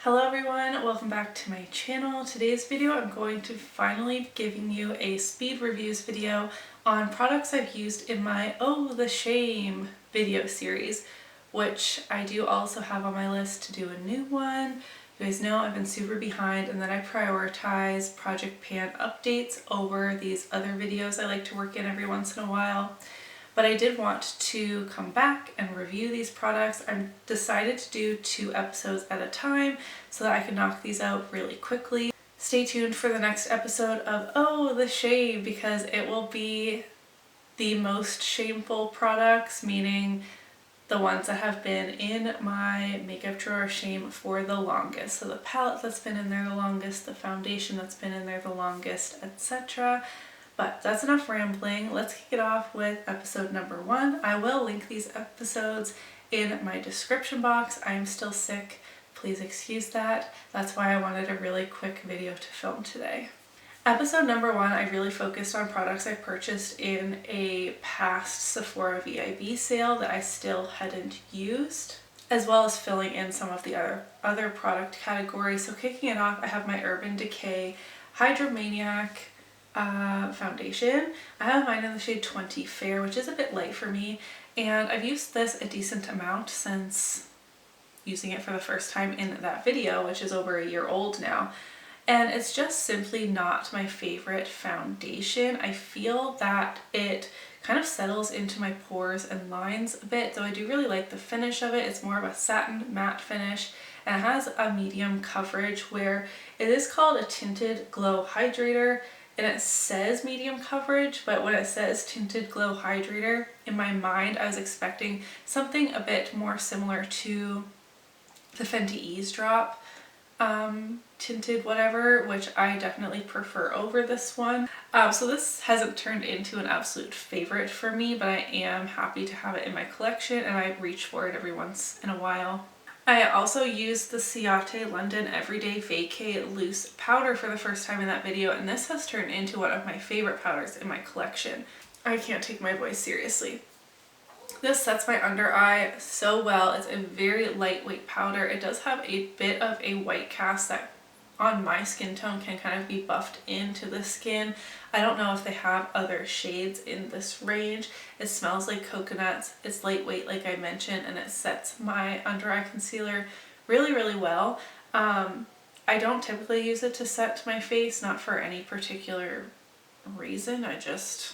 Hello everyone, welcome back to my channel. Today's video I'm going to finally be giving you a speed reviews video on products I've used in my Oh the Shame video series, which I do also have on my list to do a new one. You guys know I've been super behind and that I prioritize Project Pan updates over these other videos I like to work in every once in a while. But I did want to come back and review these products. I decided to do 2 episodes at a time so that I can knock these out really quickly. Stay tuned for the next episode of Oh the Shame, because it will be the most shameful products, meaning the ones that have been in my makeup drawer of shame for the longest. So the palette that's been in there the longest, the foundation that's been in there the longest, etc. But that's enough rambling. Let's kick it off with episode number 1. I will link these episodes in my description box. I am still sick. Please excuse that. That's why I wanted a really quick video to film today. Episode number 1, I really focused on products I purchased in a past Sephora VIB sale that I still hadn't used, as well as filling in some of the other product categories. So kicking it off, I have my Urban Decay Hydromaniac foundation. I have mine in the shade 20 Fair, which is a bit light for me, and I've used this a decent amount since using it for the first time in that video, which is over a year old now. And it's just simply not my favorite foundation. I feel that it kind of settles into my pores and lines a bit, though I do really like the finish of it. It's more of a satin matte finish, and it has a medium coverage where it is called a Tinted Glow Hydrator, and it says medium coverage, but when it says Tinted Glow Hydrator, in my mind I was expecting something a bit more similar to the Fenty Eavesdrop tinted whatever, which I definitely prefer over this one. So this hasn't turned into an absolute favorite for me, but I am happy to have it in my collection and I reach for it every once in a while. I also used the Ciate London Everyday Vacay Loose Powder for the first time in that video, and this has turned into one of my favorite powders in my collection. I can't take my voice seriously. This sets my under eye so well. It's a very lightweight powder. It does have a bit of a white cast that on my skin tone can kind of be buffed into the skin. I don't know if they have other shades in this range. It smells like coconuts. It's lightweight like I mentioned, and it sets my under eye concealer really, really well. I don't typically use it to set my face, not for any particular reason. I just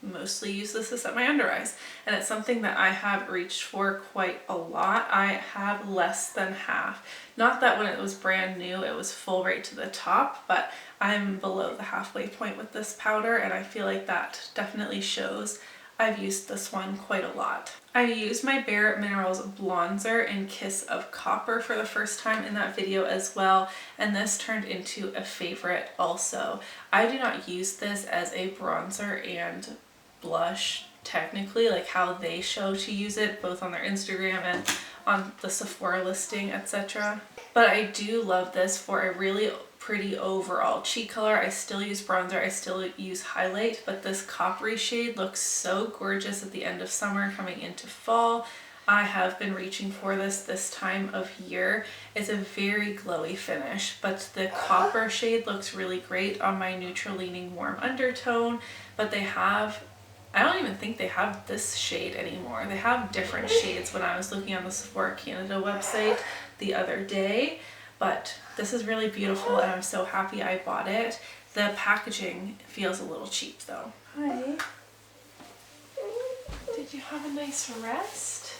mostly use this to set my under eyes, and it's something that I have reached for quite a lot. I have less than half. Not that when it was brand new it was full right to the top, but I'm below the halfway point with this powder, and I feel like that definitely shows. I've used this one quite a lot. I used my Bare Minerals bronzer in Kiss of Copper for the first time in that video as well, and this turned into a favorite also. I do not use this as a bronzer and blush technically, like how they show to use it both on their Instagram and on the Sephora listing, etc. But I do love this for a really pretty overall cheek color. I still use bronzer, I still use highlight, but this coppery shade looks so gorgeous at the end of summer coming into fall. I have been reaching for this time of year. It's a very glowy finish, but the copper shade looks really great on my neutral leaning warm undertone, but they have, I don't even think they have this shade anymore. They have different shades when I was looking on the Sephora Canada website the other day, but this is really beautiful and I'm so happy I bought it. The packaging feels a little cheap though. Hi. Did you have a nice rest?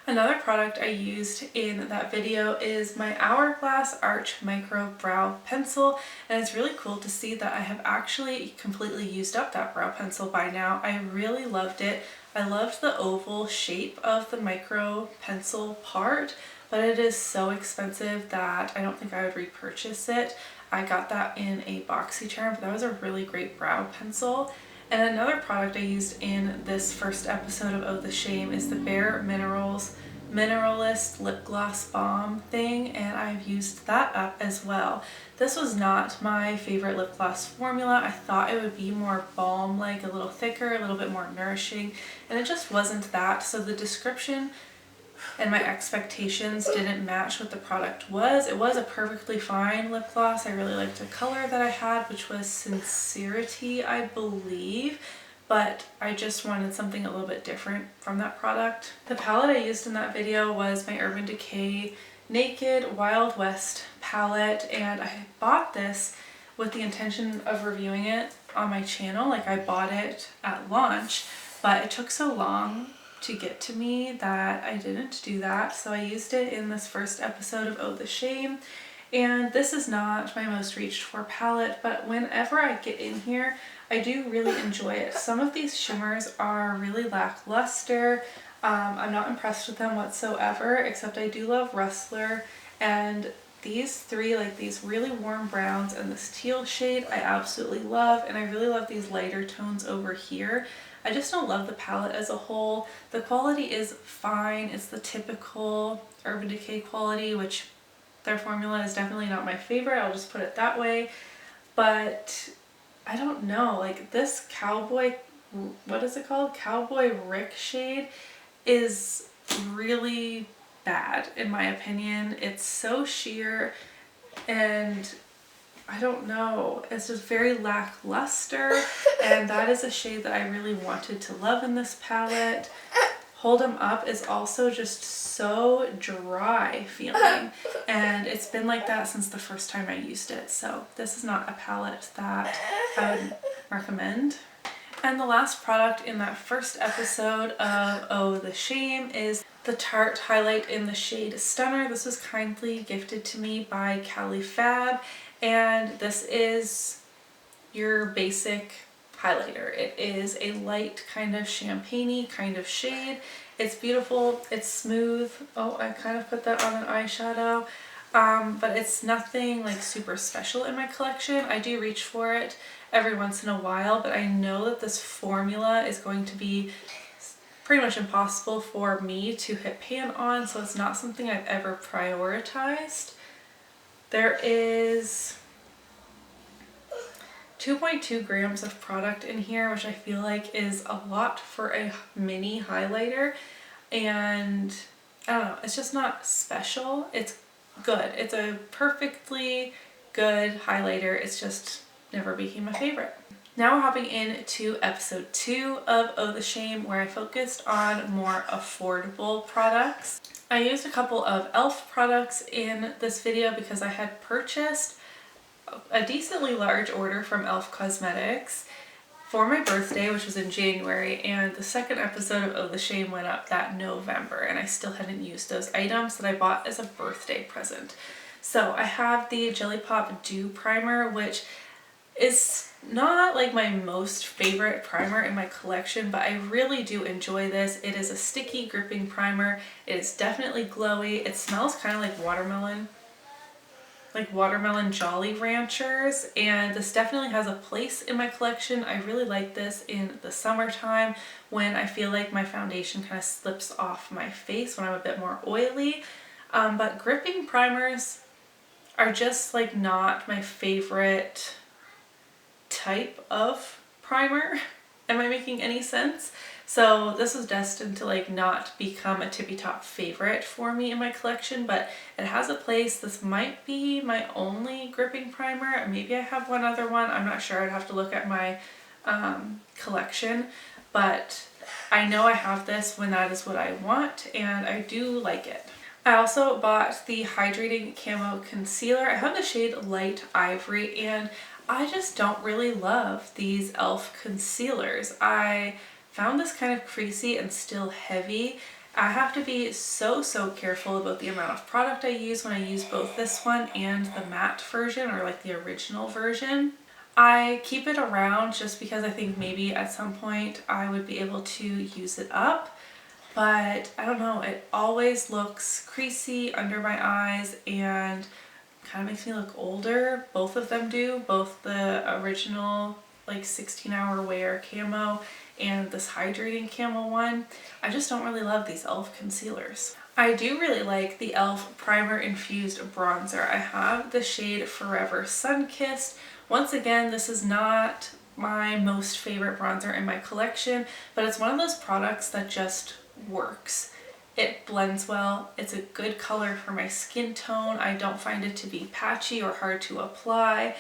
Another product I used in that video is my Hourglass Arch Micro Brow Pencil, and it's really cool to see that I have actually completely used up that brow pencil by now. I really loved it. I loved the oval shape of the micro pencil part, but it is so expensive that I don't think I would repurchase it. I got that in a BoxyCharm, but that was a really great brow pencil. And another product I used in this first episode of Oh the Shame is the Bare Minerals Mineralist Lip Gloss Balm thing, and I've used that up as well. This was not my favorite lip gloss formula. I thought it would be more balm-like, a little thicker, a little bit more nourishing, and it just wasn't that. So the description and my expectations didn't match what the product was. It was a perfectly fine lip gloss. I really liked the color that I had, which was Sincerity, I believe, but I just wanted something a little bit different from that product. The palette I used in that video was my Urban Decay Naked Wild West palette, and I bought this with the intention of reviewing it on my channel. Like, I bought it at launch, but it took so long to get to me that I didn't do that. So I used it in this first episode of Oh the Shame. And this is not my most reached for palette, but whenever I get in here, I do really enjoy it. Some of these shimmers are really lackluster. I'm not impressed with them whatsoever, except I do love Rustler, and these three, like these really warm browns and this teal shade, I absolutely love, and I really love these lighter tones over here. I just don't love the palette as a whole. The quality is fine. It's the typical Urban Decay quality, which their formula is definitely not my favorite. I'll just put it that way. But I don't know, like this Cowboy, what is it called? Cowboy Rick shade is really bad in my opinion. It's so sheer, and I don't know, it's just very lackluster, and that is a shade that I really wanted to love in this palette. Hold 'em Up is also just so dry feeling, and it's been like that since the first time I used it, so this is not a palette that I would recommend. And the last product in that first episode of Oh the Shame is the Tarte highlight in the shade Stunner. This was kindly gifted to me by Cali Fab, and this is your basic highlighter. It is a light kind of champagne-y kind of shade. It's beautiful, it's smooth. Oh, I kind of put that on an eyeshadow, but it's nothing like super special in my collection. I do reach for it every once in a while, but I know that this formula is going to be pretty much impossible for me to hit pan on, so it's not something I've ever prioritized. There is 2.2 grams of product in here, which I feel like is a lot for a mini highlighter, and I don't know, it's just not special. It's good. It's a perfectly good highlighter. It's just never became my favorite. Now we're hopping into episode 2 of Oh the Shame, where I focused on more affordable products. I used a couple of e.l.f. products in this video because I had purchased a decently large order from e.l.f. Cosmetics for my birthday, which was in January, and the second episode of Oh the Shame went up that November, and I still hadn't used those items that I bought as a birthday present. So I have the Jelly Pop Dew Primer, which is not like my most favorite primer in my collection, but I really do enjoy this. It is a sticky gripping primer. It is definitely glowy. It smells kind of like watermelon Jolly Ranchers, and this definitely has a place in my collection. I really like this in the summertime when I feel like my foundation kind of slips off my face when I'm a bit more oily. But gripping primers are just like not my favorite type of primer. Am I making any sense? So this was destined to like not become a tippy top favorite for me in my collection, but it has a place. This might be my only gripping primer. Maybe I have one other one. I'm not sure. I'd have to look at my collection, but I know I have this when that is what I want, and I do like it. I also bought the Hydrating Camo Concealer. I have the shade Light Ivory, and I just don't really love these e.l.f. concealers. I found this kind of creasy and still heavy. I have to be so careful about the amount of product I use when I use both this one and the matte version, or like the original version. I keep it around just because I think maybe at some point I would be able to use it up, but I don't know, it always looks creasy under my eyes and kind of makes me look older. Both of them do, both the original like 16-hour wear camo and this hydrating camo one. I just don't really love these e.l.f. concealers. I do really like the e.l.f. primer infused bronzer. I have the shade Forever Sunkissed. Once again, this is not my most favorite bronzer in my collection, but it's one of those products that just works. It blends well. It's a good color for my skin tone. I don't find it to be patchy or hard to apply.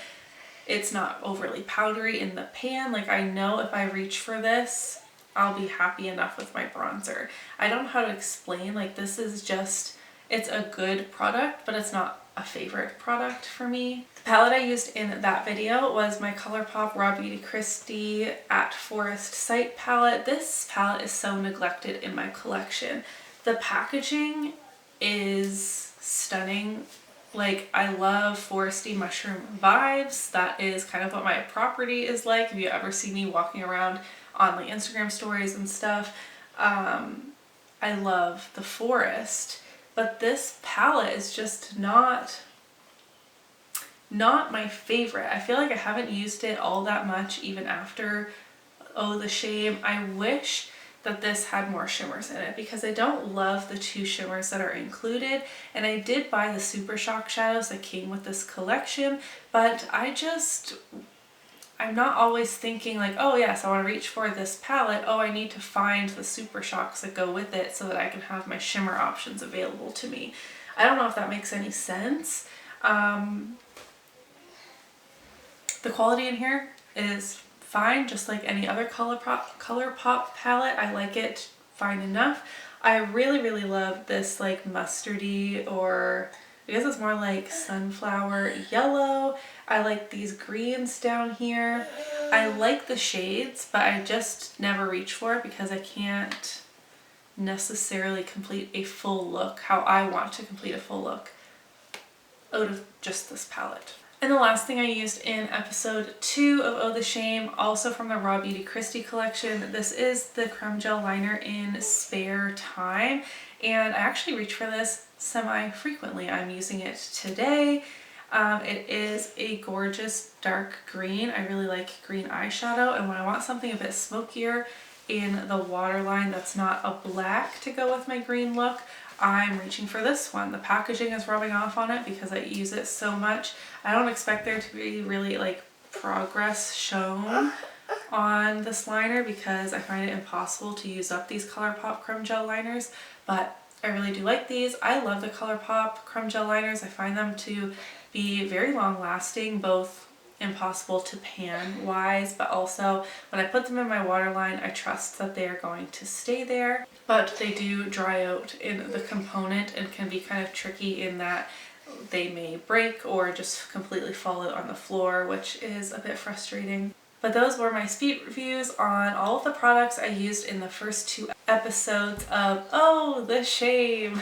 It's not overly powdery in the pan. Like, I know if I reach for this, I'll be happy enough with my bronzer. I don't know how to explain, like, this is just, it's a good product, but it's not a favorite product for me. The palette I used in that video was my Colourpop Raw Beauty Kristi at Forest Site palette. This palette is so neglected in my collection. The packaging is stunning. Like, I love foresty mushroom vibes. That is kind of what my property is like. If you ever see me walking around on like Instagram stories and stuff, I love the forest. But this palette is just not my favorite. I feel like I haven't used it all that much even after Oh the Shame. I wish that this had more shimmers in it because I don't love the 2 shimmers that are included, and I did buy the Super Shock shadows that came with this collection, but I'm not always thinking like, oh yes, I want to reach for this palette, oh I need to find the Super Shocks that go with it so that I can have my shimmer options available to me. I don't know if that makes any sense. The quality in here is fine, just like any other Colourpop palette. I like it fine enough. I really love this like mustardy, or I guess it's more like sunflower yellow. I like these greens down here. I like the shades, but I just never reach for it because I can't necessarily complete a full look how I want to complete a full look out of just this palette. And the last thing I used in episode 2 of Oh the Shame, also from the Raw Beauty Kristi collection, this is the Creme Gel Liner in Spare Time. And I actually reach for this semi-frequently. I'm using it today. It is a gorgeous dark green. I really like green eyeshadow, and when I want something a bit smokier in the waterline that's not a black to go with my green look, I'm reaching for this one. The packaging is rubbing off on it because I use it so much. I don't expect there to be really like progress shown on this liner because I find it impossible to use up these Colourpop Creme Gel liners, but I really do like these. I love the Colourpop Creme Gel liners. I find them to be very long lasting, both impossible to pan wise, but also when I put them in my waterline, I trust that they are going to stay there. But they do dry out in the component and can be kind of tricky in that they may break or just completely fall out on the floor, which is a bit frustrating. But those were my speed reviews on all of the products I used in the first 2 episodes of Oh the Shame.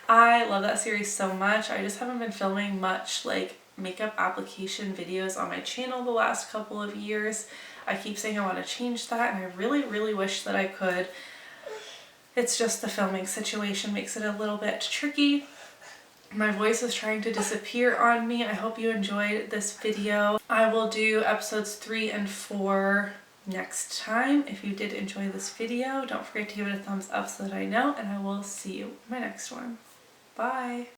I love that series so much. I just haven't been filming much like makeup application videos on my channel the last couple of years. I keep saying I want to change that, and I really wish that I could. It's just the filming situation makes it a little bit tricky. My voice is trying to disappear on me. I hope you enjoyed this video. I will do episodes 3 and 4 next time. If you did enjoy this video, don't forget to give it a thumbs up so that I know, and I will see you in my next one. Bye!